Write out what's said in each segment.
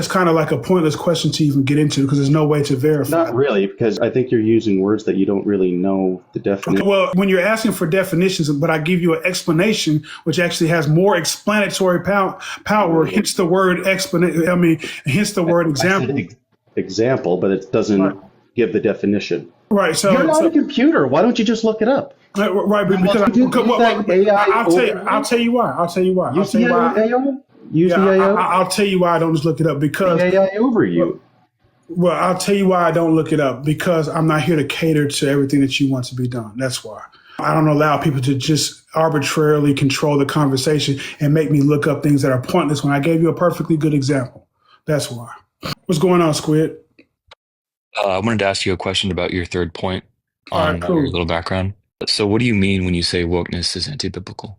It's kind of like a pointless question to even get into because there's no way to verify. Not really, because I think you're using words that you don't really know the definition. Okay, well, when you're asking for definitions, but I give you an explanation, which actually has more explanatory power, hence the word hence the word example. Example, but it doesn't give the definition. Right. So you're not a computer. Why don't you just look it up? Right, because I'll tell you why. Use the AO? Use the AO? I'll tell you why I don't just look it up because the AI over you. Well, I'll tell you why I don't look it up because I'm not here to cater to everything that you want to be done. That's why. I don't allow people to just arbitrarily control the conversation and make me look up things that are pointless when I gave you a perfectly good example. That's why. What's going on, Squid? I wanted to ask you a question about your third point on cool. your little background. So what do you mean when you say wokeness is anti-biblical?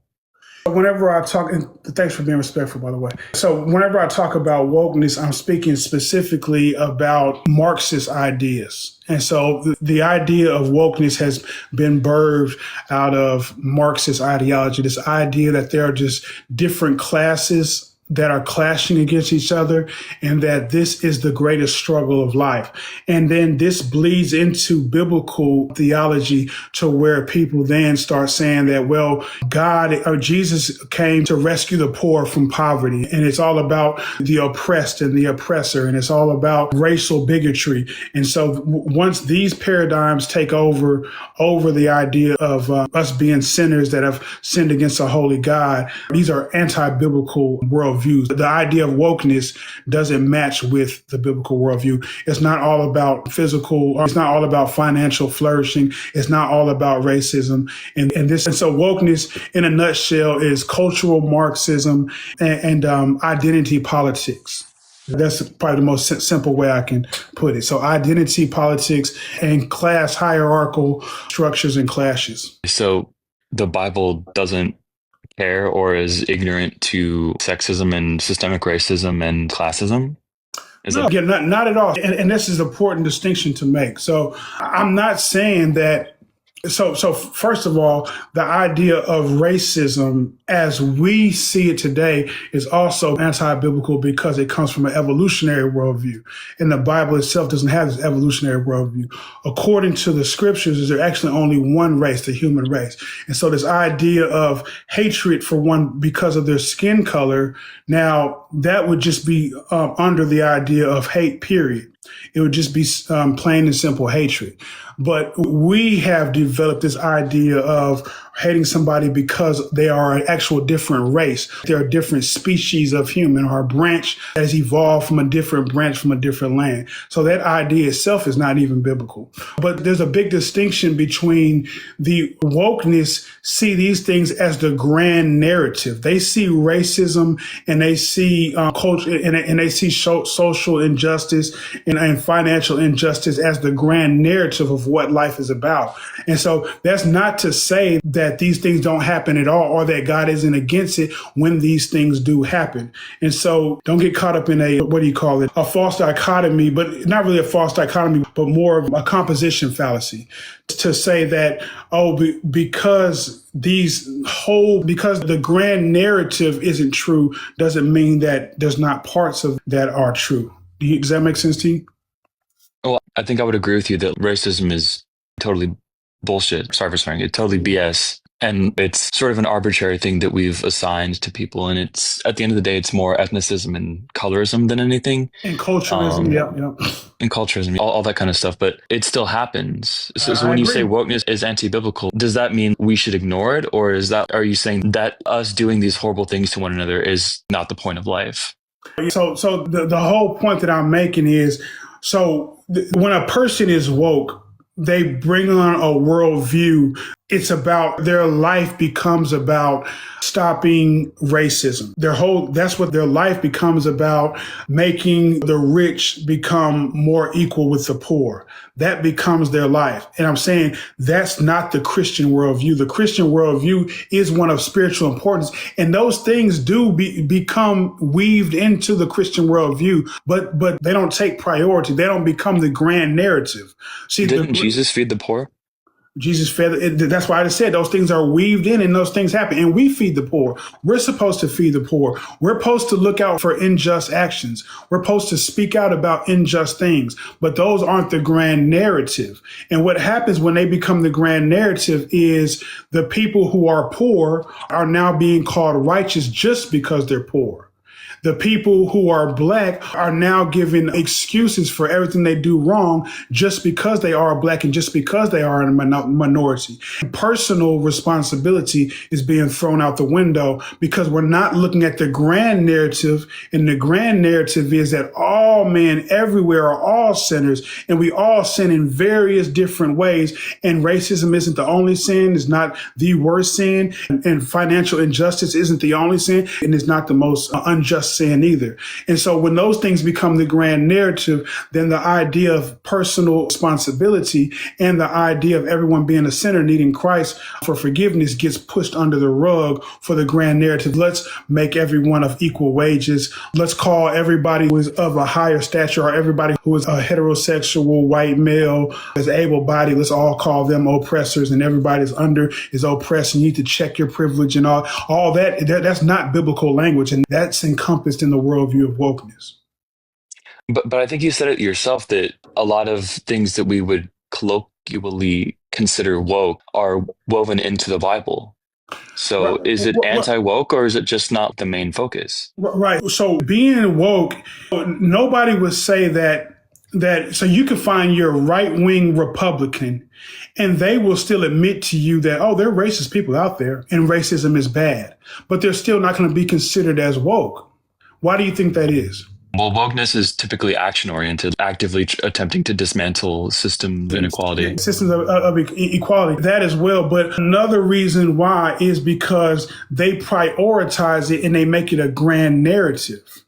Whenever I talk, and thanks for being respectful, by the way. So whenever I talk about wokeness, I'm speaking specifically about Marxist ideas. And so the idea of wokeness has been birthed out of Marxist ideology, this idea that there are just different classes that are clashing against each other and that this is the greatest struggle of life. And then this bleeds into biblical theology to where people then start saying that, well, God or Jesus came to rescue the poor from poverty. And it's all about the oppressed and the oppressor. And it's all about racial bigotry. And so once these paradigms take over the idea of us being sinners that have sinned against a holy God, these are anti-biblical worldviews. The idea of wokeness doesn't match with the biblical worldview. It's not all about it's not all about financial flourishing. It's not all about racism. And so wokeness in a nutshell is cultural Marxism and identity politics. That's probably the most simple way I can put it. So identity politics and class hierarchical structures and clashes. So the Bible doesn't care or is ignorant to sexism and systemic racism and classism? Not at all. And this is an important distinction to make. So I'm not saying that. So first of all, the idea of racism as we see it today is also anti-biblical because it comes from an evolutionary worldview. And the Bible itself doesn't have this evolutionary worldview. According to the scriptures, there's actually only one race, the human race. And so this idea of hatred for one because of their skin color, now that would just be under the idea of hate, period. It would just be plain and simple hatred. But we have developed this idea of hating somebody because they are an actual different race. They're a different species of human or a branch that has evolved from a different branch from a different land. So that idea itself is not even biblical. But there's a big distinction between the wokeness see these things as the grand narrative. They see racism and they see culture and they see social injustice and financial injustice as the grand narrative of what life is about. And so that's not to say that these things don't happen at all or that God isn't against it when these things do happen. And so don't get caught up in a false dichotomy, but not really a false dichotomy, but more of a composition fallacy to say that, because the grand narrative isn't true doesn't mean that there's not parts of that are true. Does that make sense to you? Well, I think I would agree with you that racism is totally bullshit. Sorry for swearing. It's totally BS. And it's sort of an arbitrary thing that we've assigned to people. And it's, at the end of the day, it's more ethnicism and colorism than anything. And culturalism, yeah. And culturalism, all that kind of stuff. But it still happens. So when you say wokeness is anti-biblical, does that mean we should ignore it? Or are you saying that us doing these horrible things to one another is not the point of life? So the whole point that I'm making is, when a person is woke, they bring on a worldview. It's about their life becomes about stopping racism. That's what their life becomes about, making the rich become more equal with the poor. That becomes their life. And I'm saying that's not the Christian worldview. The Christian worldview is one of spiritual importance. And those things do become weaved into the Christian worldview, but they don't take priority. They don't become the grand narrative. See, didn't Jesus feed the poor? Jesus fed. That's why I just said those things are weaved in and those things happen. And we feed the poor. We're supposed to feed the poor. We're supposed to look out for unjust actions. We're supposed to speak out about unjust things. But those aren't the grand narrative. And what happens when they become the grand narrative is the people who are poor are now being called righteous just because they're poor. The people who are Black are now given excuses for everything they do wrong just because they are Black and just because they are in a minority. Personal responsibility is being thrown out the window because we're not looking at the grand narrative. And the grand narrative is that all men everywhere are all sinners and we all sin in various different ways. And racism isn't the only sin, it's not the worst sin. And financial injustice isn't the only sin, and it's not the most unjust sin either. And so when those things become the grand narrative, then the idea of personal responsibility and the idea of everyone being a sinner needing Christ for forgiveness gets pushed under the rug for the grand narrative. Let's make everyone of equal wages. Let's call everybody who is of a higher stature or everybody who is a heterosexual white male is able-bodied. Let's all call them oppressors, and everybody's under is oppressed. You need to check your privilege and all that. That's not biblical language, and that's encompassed in the worldview of wokeness. But I think you said it yourself that a lot of things that we would colloquially consider woke are woven into the Bible. So is it anti-woke or is it just not the main focus? Right. So being woke, nobody would say that so you can find your right-wing Republican and they will still admit to you that, oh, there are racist people out there and racism is bad, but they're still not going to be considered as woke. Why do you think that is? Well, wokeness is typically action-oriented, actively attempting to dismantle systems of inequality. Systems of equality, that as well. But another reason why is because they prioritize it and they make it a grand narrative,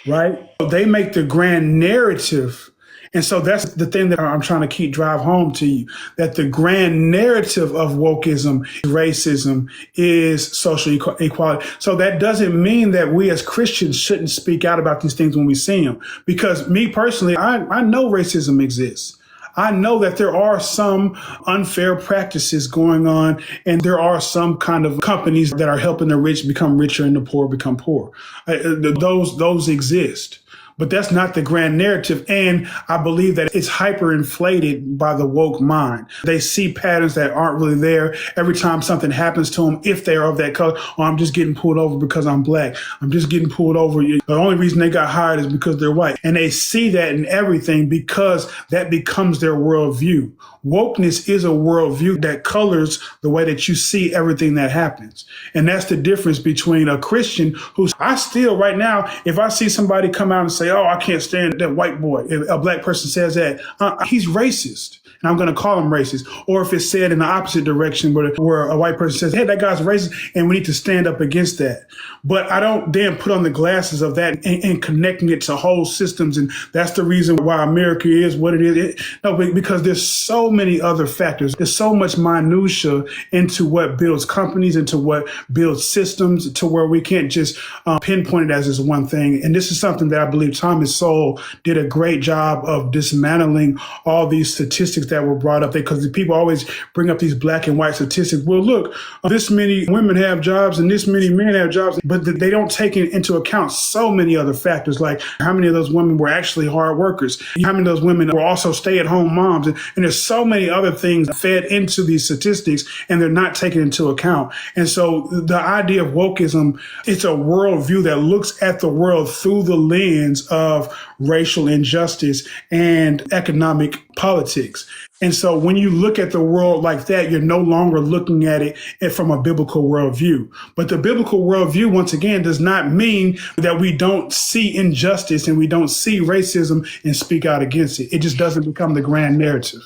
right? They make the grand narrative. And so that's the thing that I'm trying to drive home to you, that the grand narrative of wokeism, racism, is social equality. So that doesn't mean that we as Christians shouldn't speak out about these things when we see them. Because me personally, I know racism exists. I know that there are some unfair practices going on, and there are some kind of companies that are helping the rich become richer and the poor become poor. Those exist. But that's not the grand narrative. And I believe that it's hyperinflated by the woke mind. They see patterns that aren't really there. Every time something happens to them, if they are of that color, oh, I'm just getting pulled over because I'm Black. I'm just getting pulled over. The only reason they got hired is because they're white. And they see that in everything because that becomes their worldview. Wokeness is a worldview that colors the way that you see everything that happens. And that's the difference between a Christian I still right now, if I see somebody come out and say, oh, I can't stand that white boy. If a Black person says that, he's racist. And I'm going to call him racist. Or if it's said in the opposite direction where a white person says, hey, that guy's racist, and we need to stand up against that. But I don't then put on the glasses of that and connecting it to whole systems. And that's the reason why America is what it is. No, because there's so many other factors. There's so much minutia into what builds companies, into what builds systems, to where we can't just pinpoint it as this one thing. And this is something that I believe Thomas Sowell did a great job of dismantling all these statistics that were brought up there, because people always bring up these black and white statistics. Well, look, this many women have jobs and this many men have jobs, but they don't take into account so many other factors, like how many of those women were actually hard workers, how many of those women were also stay-at-home moms, and there's so many other things fed into these statistics, and they're not taken into account. And so the idea of wokeism, it's a worldview that looks at the world through the lens of racial injustice and economic politics. And so when you look at the world like that, you're no longer looking at it from a biblical worldview. But the biblical worldview, once again, does not mean that we don't see injustice and we don't see racism and speak out against it. It just doesn't become the grand narrative.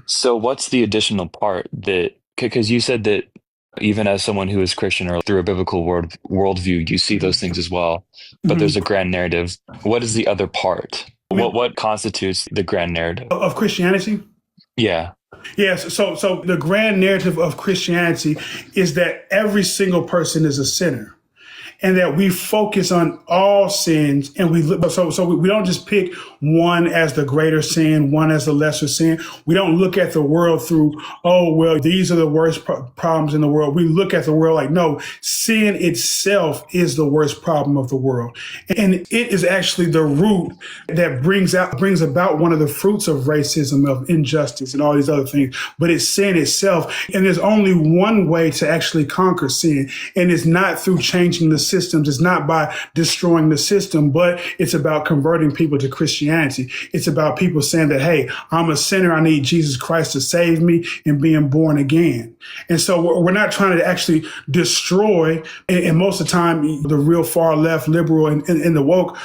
So what's the additional part that, because you said that even as someone who is Christian or through a biblical worldview, you see those things as well, but there's a grand narrative. What is the other part? What constitutes the grand narrative of Christianity? Yeah. Yes. So the grand narrative of Christianity is that every single person is a sinner. and that we focus on all sins, and we don't just pick one as the greater sin, one as the lesser sin. We don't look at the world through, oh, well, these are the worst problems in the world. We look at the world like, no, sin itself is the worst problem of the world. And it is actually the root that brings about one of the fruits of racism, of injustice, and all these other things. But it's sin itself. And there's only one way to actually conquer sin. And it's not through changing the systems. It's not by destroying the system, but it's about converting people to Christianity. It's about people saying that, hey, I'm a sinner. I need Jesus Christ to save me, and being born again. And so we're not trying to actually destroy. And most of the time, the real far left liberal and the woke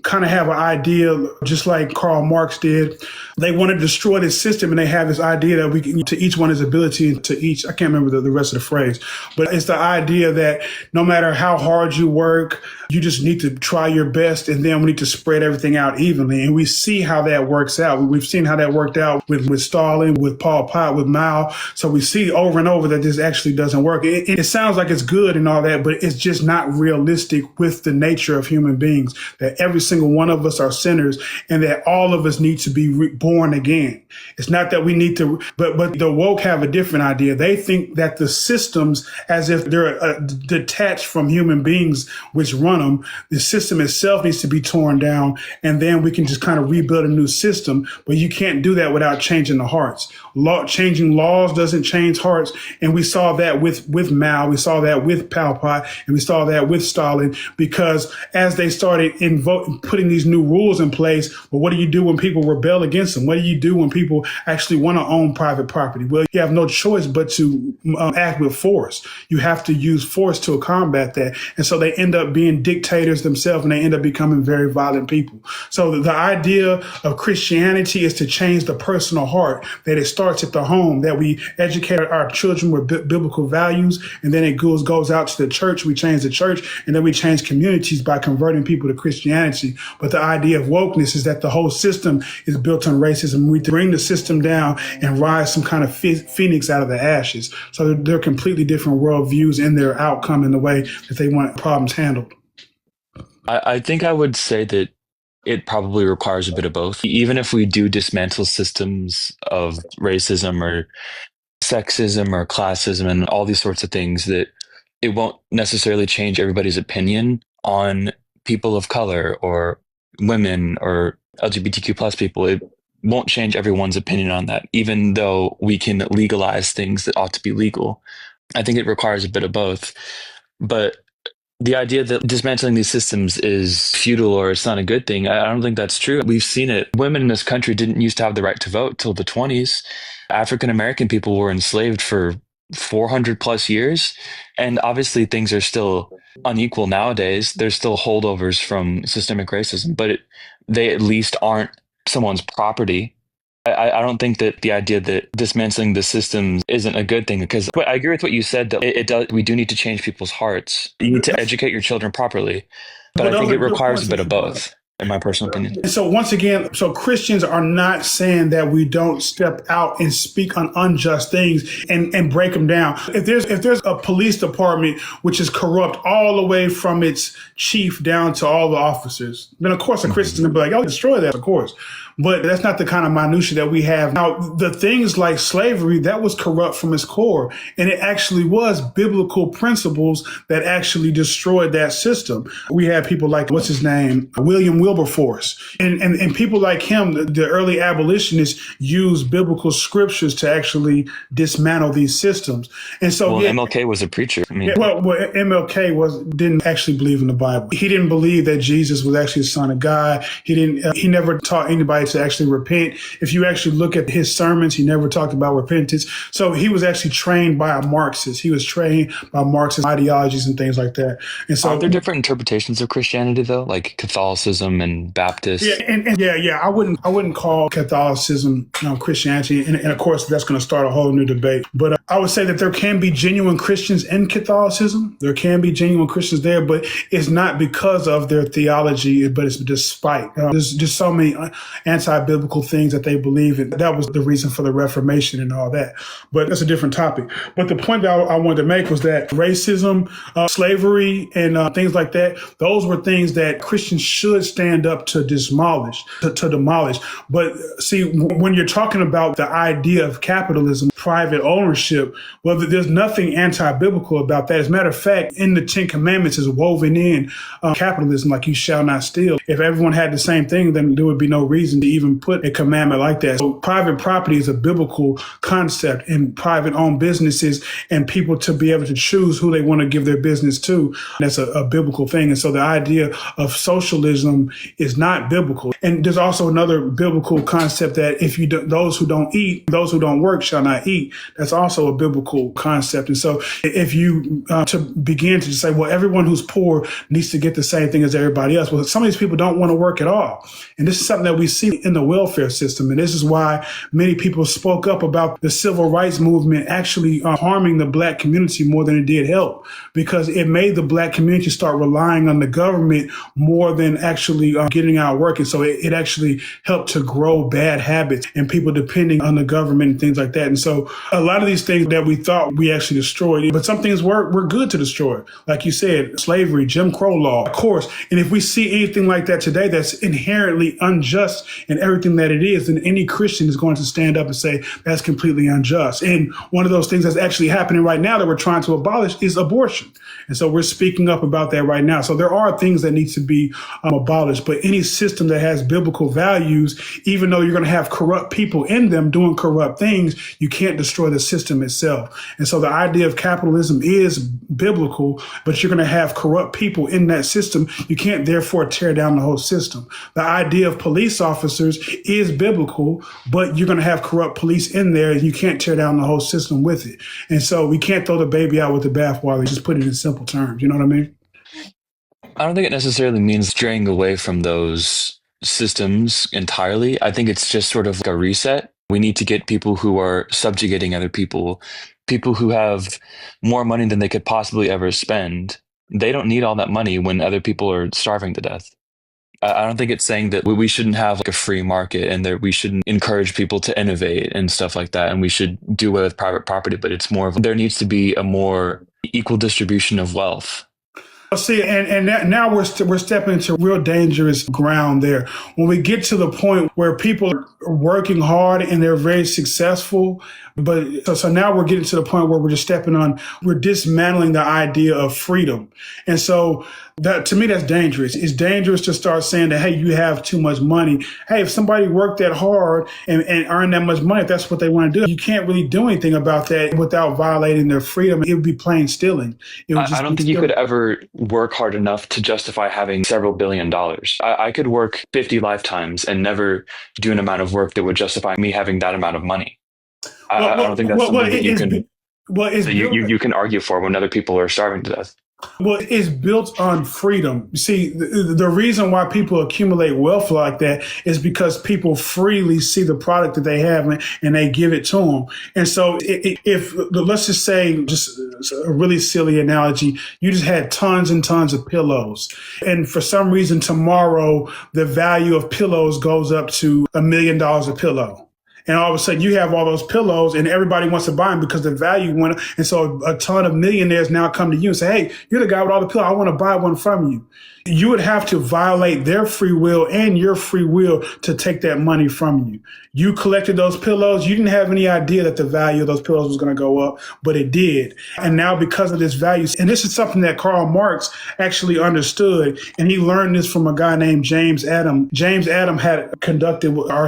kind of have an idea, just like Karl Marx did. They want to destroy this system, and they have this idea that we can, to each one his ability, to each, I can't remember the rest of the phrase, but it's the idea that no matter how hard you work, you just need to try your best, and then we need to spread everything out evenly. And we see how that works out. We've seen how that worked out with Stalin, with Pol Pot, with Mao. So we see over and over that this actually doesn't work. It sounds like it's good and all that, but it's just not realistic with the nature of human beings, that every single one of us are sinners, and that all of us need to be born again. It's not that we need to, but the woke have a different idea. They think that the systems, as if they're detached from human beings which run them, the system itself needs to be torn down, and then we can just kind of rebuild a new system. But you can't do that without changing the hearts. Changing laws doesn't change hearts. And we saw that with Mao, we saw that with Pol Pot, and we saw that with Stalin, because as they started putting these new rules in place, well, what do you do when people rebel against them? What do you do when people actually want to own private property? Well, you have no choice but to act with force. You have to use force to combat that. And so they end up being dictators themselves, and they end up becoming very violent people. So the idea of Christianity is to change the personal heart, that it starts at the home, that we educate our children with biblical values, and then it goes out to the church. We change the church, and then we change communities by converting people to Christianity. But the idea of wokeness is that the whole system is built on racism. We bring the system down and rise some kind of phoenix out of the ashes. So they're completely different worldviews in their outcome and the way that they want problems handled. I think I would say that it probably requires a bit of both. Even if we do dismantle systems of racism or sexism or classism and all these sorts of things, that it won't necessarily change everybody's opinion on people of color or women or LGBTQ plus people. It won't change everyone's opinion on that, even though we can legalize things that ought to be legal. I think it requires a bit of both. But the idea that dismantling these systems is futile or it's not a good thing, I don't think that's true. We've seen it. Women in this country didn't used to have the right to vote till the 20s. African American people were enslaved for 400 plus years. And obviously things are still unequal nowadays. There's still holdovers from systemic racism, but they at least aren't someone's property. I don't think that the idea that dismantling the systems isn't a good thing, because I agree with what you said, that it does. We do need to change people's hearts. You need to educate your children properly, but I think it requires a bit of both, in my personal opinion. And so once again, so Christians are not saying that we don't step out and speak on unjust things and break them down. If there's a police department which is corrupt all the way from its chief down to all the officers, then of course a Christian will be like, "Oh, destroy that," of course. But that's not the kind of minutia that we have. Now, the things like slavery, that was corrupt from its core. And it actually was biblical principles that actually destroyed that system. We had people like, what's his name? William Wilberforce. And people like him, the early abolitionists, used biblical scriptures to actually dismantle these systems. And so MLK was a preacher. I mean, MLK didn't actually believe in the Bible. He didn't believe that Jesus was actually the Son of God. He never taught anybody to actually repent. If you actually look at his sermons, he never talked about repentance. So he was actually trained by a Marxist. He was trained by Marxist ideologies and things like that. And so, are there different interpretations of Christianity though, like Catholicism and Baptist? Yeah. I wouldn't call Catholicism Christianity, and of course that's going to start a whole new debate. But I would say that there can be genuine Christians in Catholicism. There can be genuine Christians there, but it's not because of their theology, but it's despite. There's just so many anti-biblical things that they believe in. That was the reason for the Reformation and all that. But that's a different topic. But the point that I wanted to make was that racism, slavery, and things like that, those were things that Christians should stand up to demolish. But see, when you're talking about the idea of capitalism, private ownership, well, there's nothing anti-biblical about that. As a matter of fact, in the Ten Commandments is woven in capitalism, like you shall not steal. If everyone had the same thing, then there would be no reason to even put a commandment like that. So private property is a biblical concept, and private owned businesses and people to be able to choose who they want to give their business to. That's a biblical thing. And so the idea of socialism is not biblical. And there's also another biblical concept that if you do, those who don't eat, those who don't work shall not eat. That's also a biblical concept. And so if you to begin to say, well, everyone who's poor needs to get the same thing as everybody else. Well, some of these people don't want to work at all. And this is something that we see in the welfare system. And this is why many people spoke up about the civil rights movement actually harming the Black community more than it did help, because it made the Black community start relying on the government more than actually getting out working. So it actually helped to grow bad habits and people depending on the government and things like that. And so a lot of these things that we thought we actually destroyed, but some things were good to destroy. Like you said, slavery, Jim Crow law, of course. And if we see anything like that today that's inherently unjust in everything that it is, then any Christian is going to stand up and say that's completely unjust. And one of those things that's actually happening right now that we're trying to abolish is abortion. And so we're speaking up about that right now. So there are things that need to be abolished, but any system that has biblical values, even though you're going to have corrupt people in them doing corrupt things, you can't destroy the system itself. And so the idea of capitalism is biblical, but you're going to have corrupt people in that system. You can't therefore tear down the whole system. The idea of police officers is biblical, but you're going to have corrupt police in there and you can't tear down the whole system with it. And so we can't throw the baby out with the bathwater, just put it in simple terms. You know what I mean? I don't think it necessarily means straying away from those systems entirely. I think it's just sort of like a reset. We need to get people who are subjugating other people, people who have more money than they could possibly ever spend. They don't need all that money when other people are starving to death. I don't think it's saying that we shouldn't have like a free market and that we shouldn't encourage people to innovate and stuff like that. And we should do away with private property, but it's more of there needs to be a more equal distribution of wealth. See, and now we're stepping into real dangerous ground there. When we get to the point where people are working hard and they're very successful, but so now we're getting to the point where we're dismantling the idea of freedom. And so that, to me, that's dangerous. It's dangerous to start saying that, hey, you have too much money. Hey, if somebody worked that hard and earned that much money, if that's what they want to do, you can't really do anything about that without violating their freedom. It would be plain stealing. I don't think you could ever work hard enough to justify having several $billion. I could work 50 lifetimes and never do an amount of work that would justify me having that amount of money. I don't think that's something that you can argue for when other people are starving to death. Well, it's built on freedom. You see, the reason why people accumulate wealth like that is because people freely see the product that they have and they give it to them. And so if let's just say, just a really silly analogy, you just had tons and tons of pillows. And for some reason, tomorrow, the value of pillows goes up to $1 million a pillow. And all of a sudden you have all those pillows and everybody wants to buy them because the value went up. And so a ton of millionaires now come to you and say, hey, you're the guy with all the pillows. I want to buy one from you. You would have to violate their free will and your free will to take that money from you. You collected those pillows. You didn't have any idea that the value of those pillows was going to go up, but it did. And now because of this value, and this is something that Karl Marx actually understood, and he learned this from a guy named James Adam. James Adam had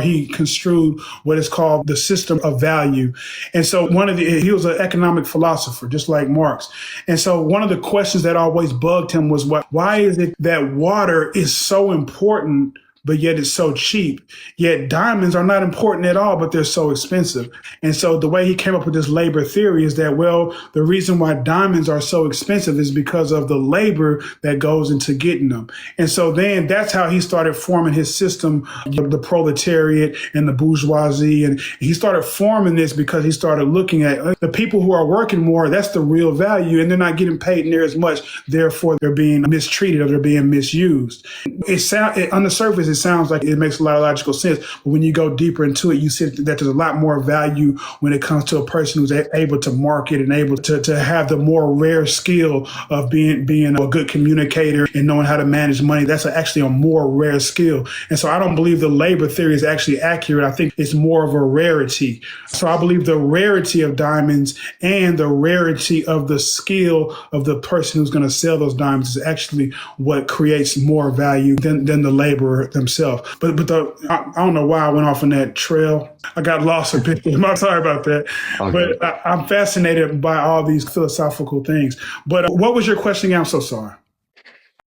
he construed what is called the system of value. And so he was an economic philosopher, just like Marx. And so one of the questions that always bugged him was why is it that water is so important but yet it's so cheap. Yet diamonds are not important at all, but they're so expensive. And so the way he came up with this labor theory is that, well, the reason why diamonds are so expensive is because of the labor that goes into getting them. And so then that's how he started forming his system of the proletariat and the bourgeoisie. And he started forming this because he started looking at the people who are working more, that's the real value, and they're not getting paid near as much. Therefore, they're being mistreated or they're being misused. On the surface, it sounds like it makes a lot of logical sense. But when you go deeper into it, you see that there's a lot more value when it comes to a person who's able to market and able to have the more rare skill of being a good communicator and knowing how to manage money. That's actually a more rare skill. And so I don't believe the labor theory is actually accurate. I think it's more of a rarity. So I believe the rarity of diamonds and the rarity of the skill of the person who's going to sell those diamonds is actually what creates more value than the laborer themselves. But I don't know why I went off on that trail. I got lost a bit. I'm sorry about that. Okay. But I'm fascinated by all these philosophical things. But what was your question? I'm so sorry.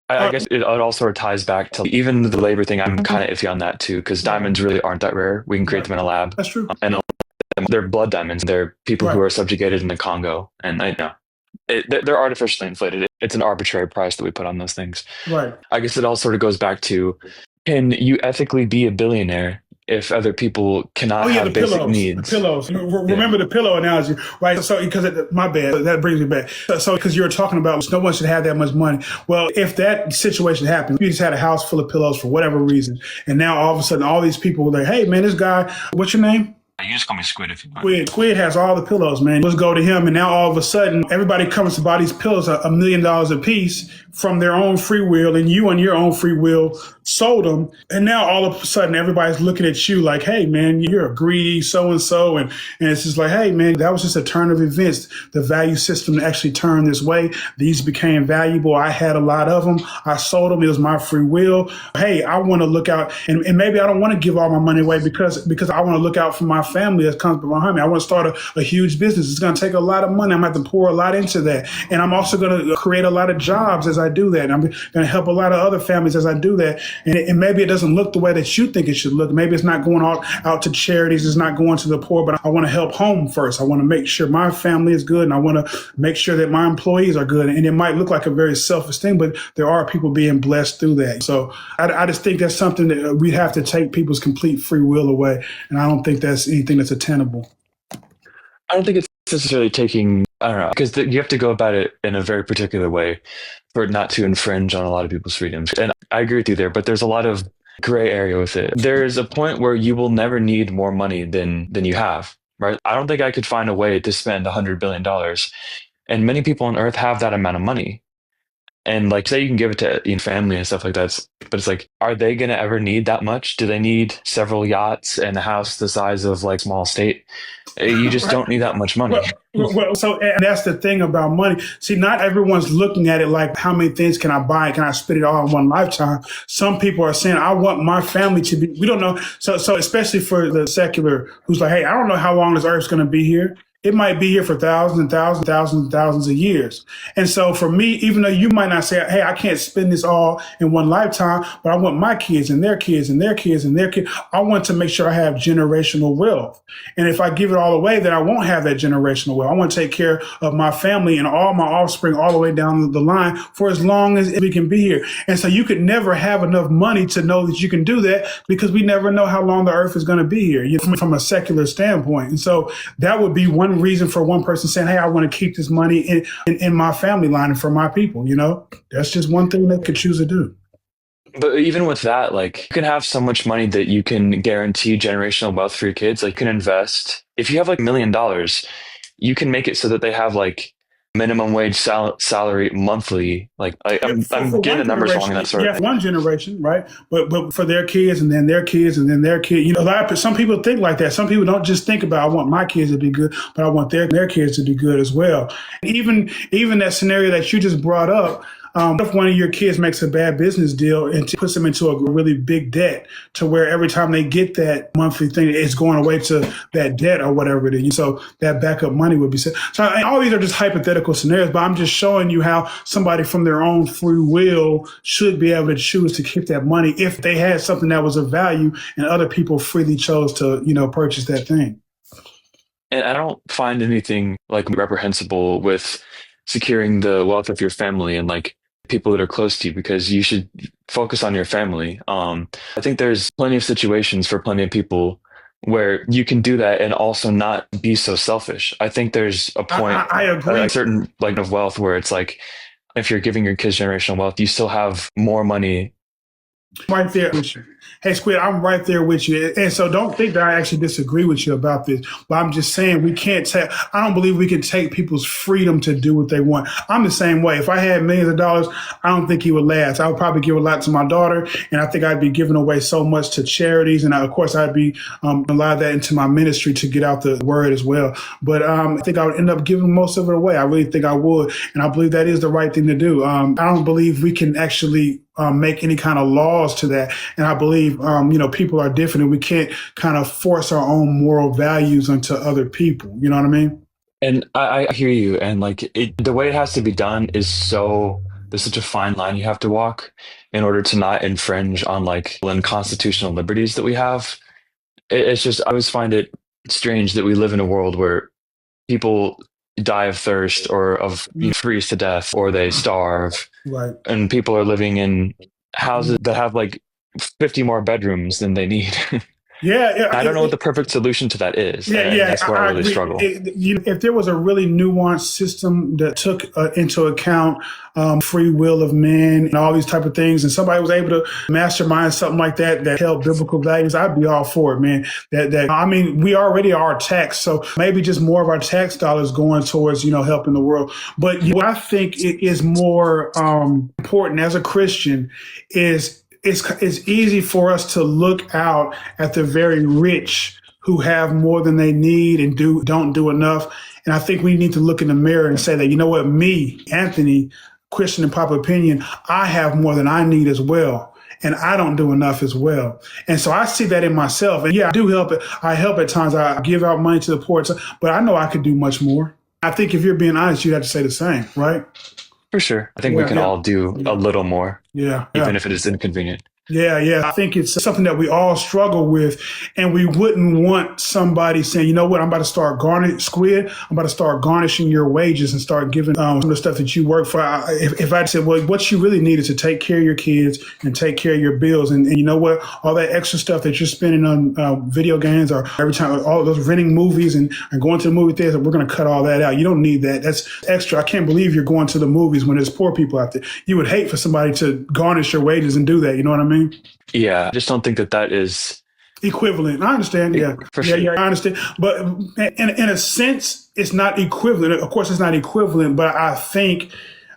I guess it all sort of ties back to even the labor thing. I'm kind of iffy on that too, because diamonds really aren't that rare. We can create them in a lab. That's true. And they're blood diamonds. They're people who are subjugated in the Congo. And I know they're artificially inflated. It's an arbitrary price that we put on those things. Right. I guess it all sort of goes back to, can you ethically be a billionaire if other people cannot have basic needs? The pillows. Remember the pillow analogy, right? So, my bad, that brings me back. So, because you're talking about no one should have that much money. Well, if that situation happens, you just had a house full of pillows for whatever reason, and now all of a sudden, all these people are like, "Hey, man, this guy, what's your name?" You just call me Squid if you want. Squid has all the pillows, man. Let's go to him. And now all of a sudden, everybody comes to buy these pillows $1 million a piece from their own free will, and you on your own free will sold them. And now all of a sudden, everybody's looking at you like, hey, man, you're a greedy so-and-so. And it's just like, hey, man, that was just a turn of events. The value system actually turned this way. These became valuable. I had a lot of them. I sold them. It was my free will. Hey, I want to look out. And maybe I don't want to give all my money away because I want to look out for my family that comes behind me. I want to start a huge business. It's going to take a lot of money. I'm going to have to pour a lot into that. And I'm also going to create a lot of jobs as I do that. And I'm going to help a lot of other families as I do that. And maybe it doesn't look the way that you think it should look. Maybe it's not going out to charities. It's not going to the poor, but I want to help home first. I want to make sure my family is good, and I want to make sure that my employees are good. And it might look like a very selfish thing, but there are people being blessed through that. So I just think that's something that we have to take people's complete free will away. And I don't think that's anything that's attainable. I don't think it's necessarily taking, I don't know, because you have to go about it in a very particular way for it not to infringe on a lot of people's freedoms. And I agree with you there, but there's a lot of gray area with it. There's a point where you will never need more money than you have, right? I don't think I could find a way to spend $100 billion. And many people on earth have that amount of money. And like, say you can give it to family and stuff like that. But it's like, are they going to ever need that much? Do they need several yachts and a house the size of like small state? You just don't need that much money. So and that's the thing about money. See, not everyone's looking at it like, how many things can I buy? Can I spend it all in one lifetime? Some people are saying, I want my family to be, we don't know. So especially for the secular who's like, hey, I don't know how long this earth's going to be here. It might be here for thousands and thousands, thousands and thousands of years. And so for me, even though you might not say, hey, I can't spend this all in one lifetime, but I want my kids and their kids and their kids and their kids. I want to make sure I have generational wealth. And if I give it all away, then I won't have that generational wealth. I want to take care of my family and all my offspring all the way down the line for as long as we can be here. And so you could never have enough money to know that you can do that, because we never know how long the earth is going to be here from a secular standpoint. And so that would be one reason for one person saying, hey, I want to keep this money in my family line and for my people. That's just one thing they could choose to do. But even with that, like, you can have so much money that you can guarantee generational wealth for your kids. Like, you can invest. If you have like $1 million, you can make it so that they have like minimum wage salary monthly. Like, I'm getting the numbers wrong in that sort of thing. One generation, right? But for their kids and then their kids and then their kids, some people think like that. Some people don't just think about, I want my kids to be good, but I want their kids to be good as well. And even that scenario that you just brought up, If one of your kids makes a bad business deal and puts them into a really big debt to where every time they get that monthly thing, it's going away to that debt or whatever it is. So that backup money would be set. So all these are just hypothetical scenarios, but I'm just showing you how somebody from their own free will should be able to choose to keep that money if they had something that was of value and other people freely chose to, purchase that thing. And I don't find anything like reprehensible with securing the wealth of your family and like people that are close to you because you should focus on your family. I think there's plenty of situations for plenty of people where you can do that and also not be so selfish. I think there's a point, I agree. a certain like of wealth where it's like if you're giving your kids generational wealth, you still have more money. Right there with you. Hey, Squid, I'm right there with you. And so don't think that I actually disagree with you about this, but I'm just saying I don't believe we can take people's freedom to do what they want. I'm the same way. If I had millions of dollars, I don't think he would last. I would probably give a lot to my daughter, and I think I'd be giving away so much to charities. And of course, I'd be a lot of that into my ministry to get out the word as well. But I think I would end up giving most of it away. I really think I would. And I believe that is the right thing to do. I don't believe we can actually make any kind of laws to that. And I believe, people are different and we can't kind of force our own moral values onto other people. You know what I mean? And I hear you. And like the way it has to be done there's such a fine line you have to walk in order to not infringe on like constitutional liberties that we have. It's just, I always find it strange that we live in a world where people die of thirst or freeze to death or they starve. Right. And people are living in houses that have like 50 more bedrooms than they need. Yeah. I don't know what the perfect solution to that is. That's where I really struggle. If there was a really nuanced system that took into account free will of men and all these type of things, and somebody was able to mastermind something like that held biblical values, I'd be all for it, man. We already are taxed, so maybe just more of our tax dollars going towards helping the world. But what I think is more important as a Christian is it's easy for us to look out at the very rich who have more than they need and don't do enough. And I think we need to look in the mirror and say that, you know what, me, Anthony, Christian and popular opinion, I have more than I need as well. And I don't do enough as well. And so I see that in myself. And yeah, I do help it. I help at times. I give out money to the poor, but I know I could do much more. I think if you're being honest, you'd have to say the same, right? For sure. I think we can all do a little more. Yeah. Even if it is inconvenient. Yeah. I think it's something that we all struggle with, and we wouldn't want somebody saying, you know what, I'm about to start garnishing your wages and start giving some of the stuff that you work for. If I said, well, what you really need is to take care of your kids and take care of your bills. And you know what, all that extra stuff that you're spending on video games or every time, all those renting movies and going to the movie theater, we're going to cut all that out. You don't need that. That's extra. I can't believe you're going to the movies when there's poor people out there. You would hate for somebody to garnish your wages and do that. You know what I mean? Yeah, I just don't think that is equivalent. I understand. Yeah, for sure. Yeah, I understand. But in a sense, it's not equivalent. Of course, it's not equivalent. But I think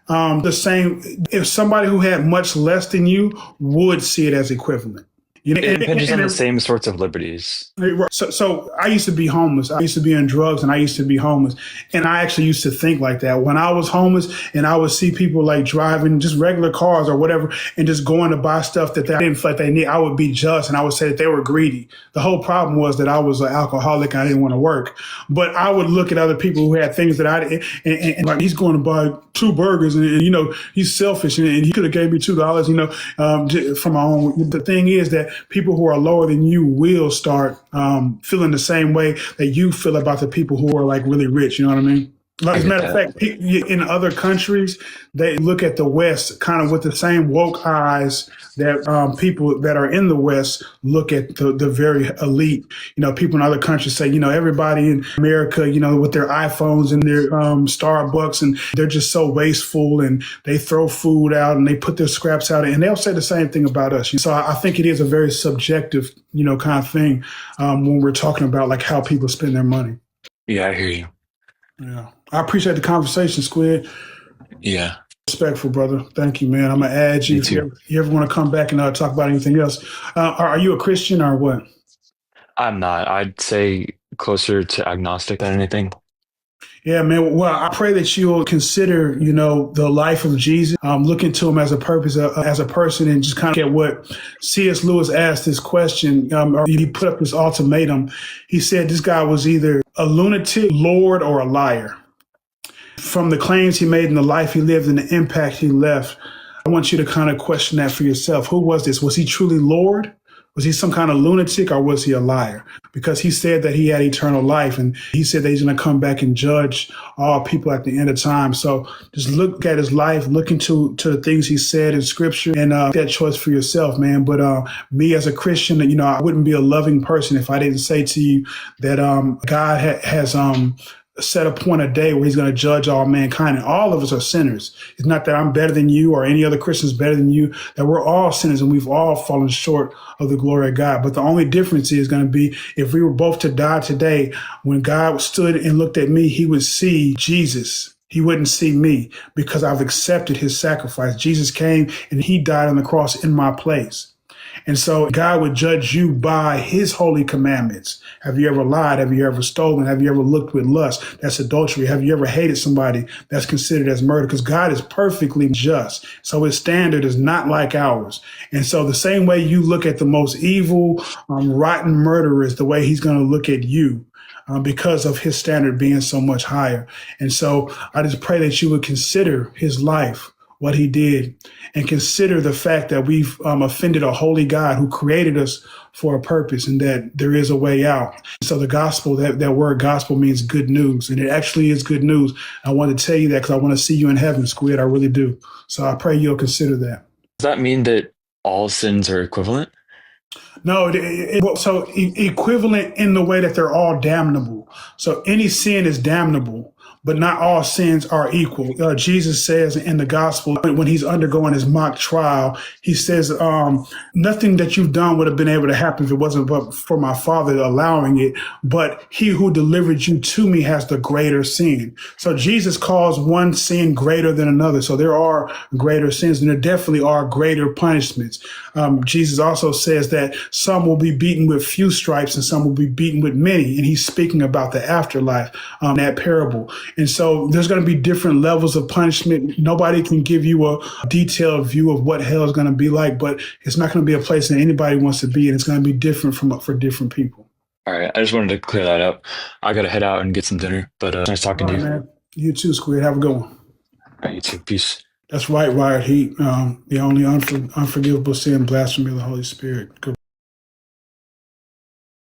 the same. If somebody who had much less than you would see it as equivalent. It impinges on the same sorts of liberties. So I used to be homeless. I used to be in drugs and I used to be homeless. And I actually used to think like that. When I was homeless and I would see people like driving just regular cars or whatever and just going to buy stuff that they didn't feel like they need, I would be jealous and I would say that they were greedy. The whole problem was that I was an alcoholic and I didn't want to work. But I would look at other people who had things that I didn't, and like he's going to buy 2 burgers and he's selfish and he could have gave me $2, from my own. The thing is that people who are lower than you will start feeling the same way that you feel about the people who are like really rich. You know what I mean? Like, as a matter of fact, in other countries, they look at the West kind of with the same woke eyes that people that are in the West look at the very elite. People in other countries say, everybody in America, with their iPhones and their Starbucks, and they're just so wasteful and they throw food out and they put their scraps out, and they'll say the same thing about us. So I think it is a very subjective, kind of thing when we're talking about like how people spend their money. Yeah, I hear you. Yeah. I appreciate the conversation, Squid. Yeah. Respectful, brother. Thank you, man. I'm going to add you. If you ever want to come back and talk about anything else. Are you a Christian or what? I'm not. I'd say closer to agnostic than anything. Yeah, man. Well, I pray that you'll consider, the life of Jesus, look into him as a purpose, as a person, and just kind of get what C.S. Lewis asked this question, or he put up this ultimatum. He said this guy was either a lunatic, Lord, or a liar. From the claims he made in the life he lived and the impact he left, I want you to kind of question that for yourself. Who was this? Was he truly Lord? Was he some kind of lunatic, or was he a liar? Because he said that he had eternal life, and he said that he's going to come back and judge all people at the end of time. So just look at his life, look into the things he said in scripture, and make that choice for yourself, man. But me as a Christian, I wouldn't be a loving person if I didn't say to you that God has set upon a day where he's going to judge all mankind, and all of us are sinners. It's not that I'm better than you or any other Christian is better than you, that we're all sinners and we've all fallen short of the glory of God. But the only difference is going to be if we were both to die today, when God stood and looked at me, he would see Jesus. He wouldn't see me because I've accepted his sacrifice. Jesus came and he died on the cross in my place. And so God would judge you by his holy commandments. Have you ever lied? Have you ever stolen? Have you ever looked with lust? That's adultery. Have you ever hated somebody? That's considered as murder, because God is perfectly just. So his standard is not like ours. And so the same way you look at the most evil, rotten murderers, the way he's going to look at you. Because of his standard being so much higher. And so I just pray that you would consider his life, what he did, and consider the fact that we've offended a holy God who created us for a purpose, and that there is a way out. So the gospel, that word gospel means good news, and it actually is good news. I want to tell you that because I want to see you in heaven, Squid. I really do. So I pray you'll consider that. Does that mean that all sins are equivalent? No, so equivalent in the way that they're all damnable. So any sin is damnable, but not all sins are equal. Jesus says in the gospel, when he's undergoing his mock trial, he says, nothing that you've done would have been able to happen if it wasn't but for my Father allowing it. But he who delivered you to me has the greater sin. So Jesus calls one sin greater than another. So there are greater sins, and there definitely are greater punishments. Jesus also says that some will be beaten with few stripes and some will be beaten with many. And he's speaking about the afterlife, that parable. And so there's going to be different levels of punishment. Nobody can give you a detailed view of what hell is going to be like, but it's not going to be a place that anybody wants to be. And it's going to be different for different people. All right. I just wanted to clear that up. I got to head out and get some dinner, but nice talking to you. Man. You too, Squid. Have a good one. All right, you too. Peace. That's right, Riot Heat. The only unforgivable sin, blasphemy of the Holy Spirit. Good.